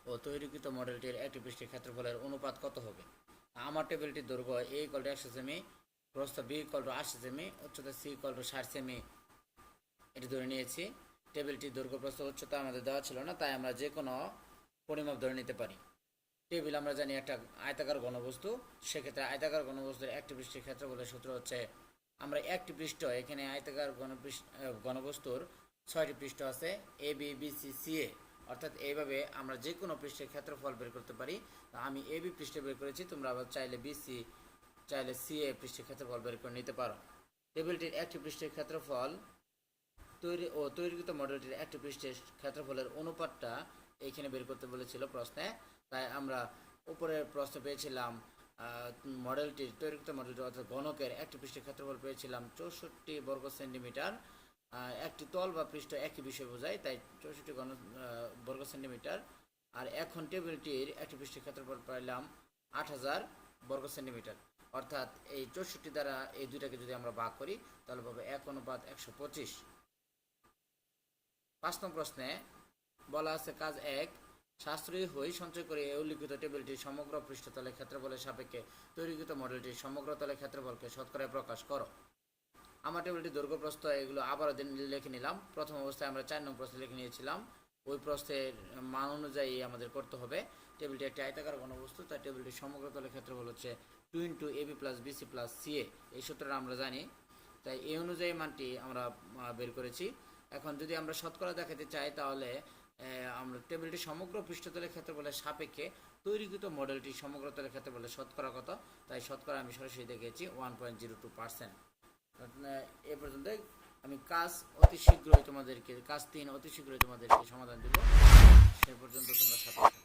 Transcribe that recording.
ও তৈরিকৃত মডেলটির একটি পৃষ্ঠের ক্ষেত্রফলের অনুপাত কত হবে? আমার টেবিলটির দৈর্ঘ্য a = 100 সেমি, প্রস্থ b = 80 সেমি, উচ্চতা c = 60 সেমি এটি ধরে নিয়েছি। টেবিলটির দৈর্ঘ্য প্রস্থ উচ্চতা আমাদের দেওয়া ছিল না, তাই আমরা যে কোনো পরিমাপ ধরে নিতে পারি। টেবিল আমরা জানি একটা আয়তাকার ঘনবস্তু, সেক্ষেত্রে আয়তাকার ঘনবস্তুর একটি পৃষ্ঠের ক্ষেত্রফলের সূত্র হচ্ছে, আমরা একটি পৃষ্ঠ, এখানে আয়তাকার ঘনবস্তুর 6টি পৃষ্ঠ আছে, A B B C C এ, অর্থাৎ এইভাবে আমরা যে কোনো পৃষ্ঠের ক্ষেত্রফল বের করতে পারি। আমি এ বি পৃষ্ঠে বের করেছি, তোমরা আবার চাইলে বিসি, চাইলে সি এ পৃষ্ঠের ক্ষেত্রফল বের করে নিতে পারো। টেবিলটির একটি পৃষ্ঠের ক্ষেত্রফল তৈরিকৃত মডেলটির একটি পৃষ্ঠের ক্ষেত্রফলের অনুপাতটা এইখানে বের করতে বলেছিল প্রশ্নে। তাই আমরা উপরের প্রশ্ন পেয়েছিলাম তৈরিকৃত মডেলটি অর্থাৎ ঘনকের একটি পৃষ্ঠের ক্ষেত্রফল পেয়েছিলাম 64 বর্গ সেন্টিমিটার। একটি তল বা পৃষ্ঠ একই বিষয় বোঝায়, তাই 64 বর্গ সেন্টিমিটার। আর এখন টেবিলটির একটি পৃষ্ঠের ক্ষেত্রফল পাইলাম 8000 বর্গ সেন্টিমিটার, অর্থাৎ এই 64 দ্বারা এই দুইটাকে যদি আমরা ভাগ করি তাহলে পাবো 1:125। 5 নং প্রশ্নে বলা আছে, কাজ 1, সাশ্রয়ী হই সঞ্চয় করে উল্লিখিত টেবিলটির সমগ্র পৃষ্ঠতলের ক্ষেত্রফলের সাপেক্ষে তৈরিকৃত মডেলটির সমগ্র তলের ক্ষেত্রফলকে শতকরায় প্রকাশ করো। আমার টেবিলটির দৈর্ঘ্য প্রস্থ এগুলো আবারও লিখে নিলাম। প্রথম অবস্থায় আমরা 4 নং প্রশ্নে লিখে নিয়েছিলাম, ওই প্রস্থের মান অনুযায়ী আমাদের করতে হবে। টেবিলটি একটি আয়তাকার ঘনবস্তু, তাই টেবিলটির সমগ্র তলের ক্ষেত্রফল হচ্ছে 2 * AB + BC + CA, এই সূত্রটা আমরা জানি, তাই এই অনুযায়ী মানটি আমরা বের করেছি। এখন যদি আমরা শতকরা দেখাতে চাই তাহলে আমরা টেবিলটি সমগ্র পৃষ্ঠতলের ক্ষেত্রফলের সাপেক্ষে তৈরিকৃত মডেলটি সমগ্র তলের ক্ষেত্রফলের শতকরা কত, তাই শতকরা আমি সরাসরি দেখিয়েছি 1.02%। এ পর্যন্ত আমি কাজ 3 অতি শীঘ্রই তোমাদেরকে সমাধান দেব। সে পর্যন্ত তোমরা সাথে